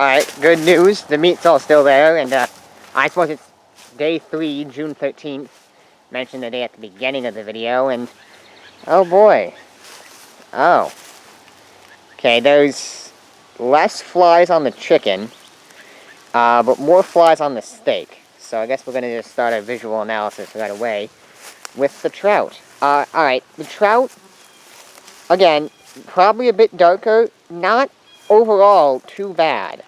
Alright, good news. The meat's all still there, and I suppose it's day 3, June 13th. Mentioned the day at the beginning of the video, and oh boy. Oh. Okay, there's less flies on the chicken, but more flies on the steak. So I guess we're going to just start a visual analysis right away with the trout. Alright, the trout, again, probably a bit darker, not overall too bad.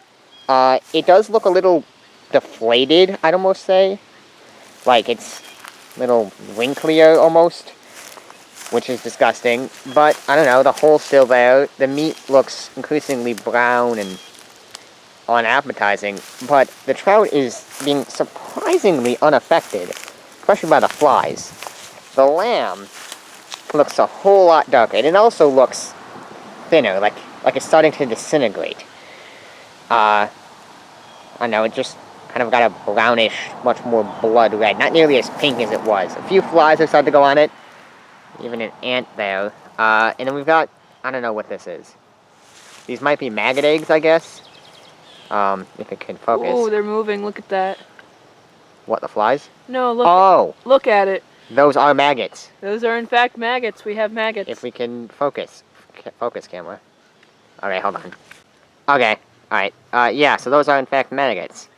It does look a little deflated, I'd almost say. Like it's a little wrinklier almost, which is disgusting. But, I don't know, the hole's still there. The meat looks increasingly brown and unappetizing. But the trout is being surprisingly unaffected, especially by the flies. The lamb looks a whole lot darker. And it also looks thinner, like it's starting to disintegrate. I don't know, it just kind of got a brownish, much more blood red. Not nearly as pink as it was. A few flies have started to go on it. Even an ant there. And then we've got, I don't know what this is. These might be maggot eggs, I guess. If it can focus. Oh, they're moving. Look at that. What, the flies? No, look. Oh! Look at it. Those are maggots. Those are in fact maggots. We have maggots. If we can focus. Focus camera. Okay, hold on. Okay, alright. Yeah, so those are in fact maggots.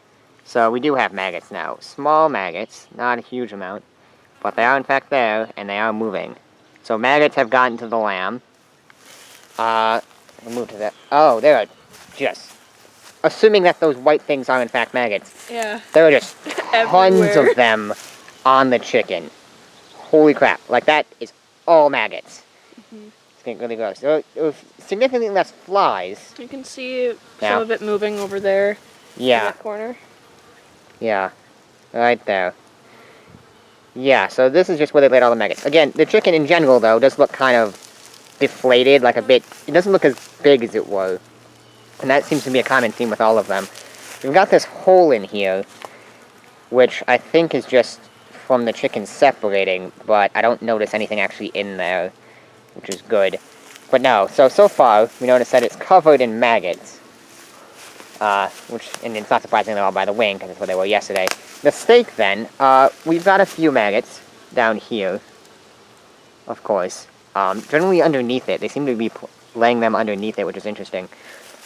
So we do have maggots now. Small maggots, not a huge amount. But they are in fact there, and they are moving. So maggots have gotten to the lamb. We'll move to that. Oh, there are just... Assuming that those white things are in fact maggots. Yeah. There are just tons of them on the chicken. Holy crap. Like, that is all maggots. Mm-hmm. It's getting really gross. There was significantly less flies. You can see some of it moving over there. Yeah. In that corner. Yeah. Right there. Yeah, so this is just where they laid all the maggots. Again, the chicken in general, though, does look kind of deflated, like a bit... It doesn't look as big as it was. And that seems to be a common theme with all of them. We've got this hole in here, which I think is just from the chicken separating, but I don't notice anything actually in there, which is good. But no, so far, we notice that it's covered in maggots. And it's not surprising they're all by the wing, because that's where they were yesterday. The steak, then, we've got a few maggots down here, of course. Generally underneath it. They seem to be laying them underneath it, which is interesting.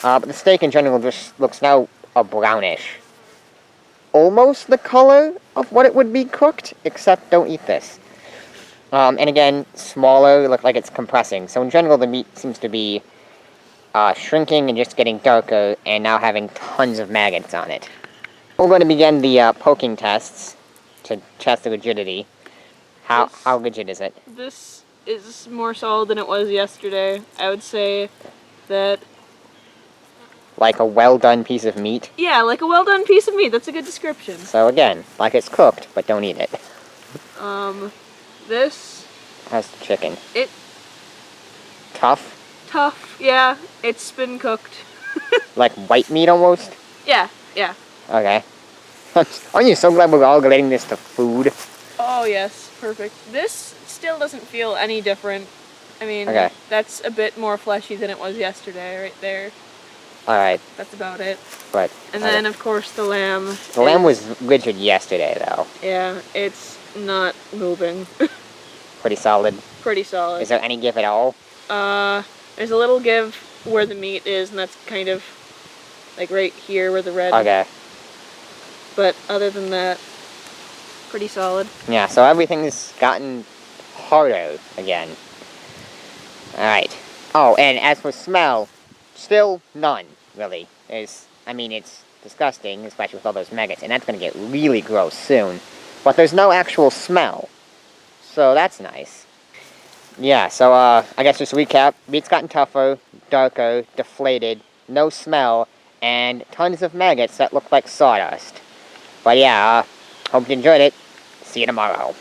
But the steak in general just looks now a brownish. Almost the color of what it would be cooked, except don't eat this. And again, smaller, look like it's compressing. So in general, the meat seems to be shrinking and just getting darker, and now having tons of maggots on it. We're going to begin the poking tests to test the rigidity. How rigid is it? This is more solid than it was yesterday. I would say that... Like a well-done piece of meat? Yeah, like a well-done piece of meat. That's a good description. So again, like it's cooked, but don't eat it. This... How's the chicken? Tough? Tough, yeah. It's been cooked. Like white meat almost? Yeah. Okay. Aren't you so glad we're all relating this to food? Oh yes, perfect. This still doesn't feel any different. I mean, okay. That's a bit more fleshy than it was yesterday, right there. Alright. That's about it. But and then, of course, the lamb. The lamb was rigid yesterday, though. Yeah, it's not moving. Pretty solid? Pretty solid. Is there any give at all? There's a little give where the meat is, and that's kind of, like, right here where the red... Okay. But other than that, pretty solid. Yeah, so everything's gotten harder again. Alright. Oh, and as for smell, still none, really. It's disgusting, especially with all those maggots, and that's going to get really gross soon. But there's no actual smell. So that's nice. Yeah, so, I guess just to recap, meat's gotten tougher, darker, deflated, no smell, and tons of maggots that look like sawdust. But yeah, hope you enjoyed it. See you tomorrow.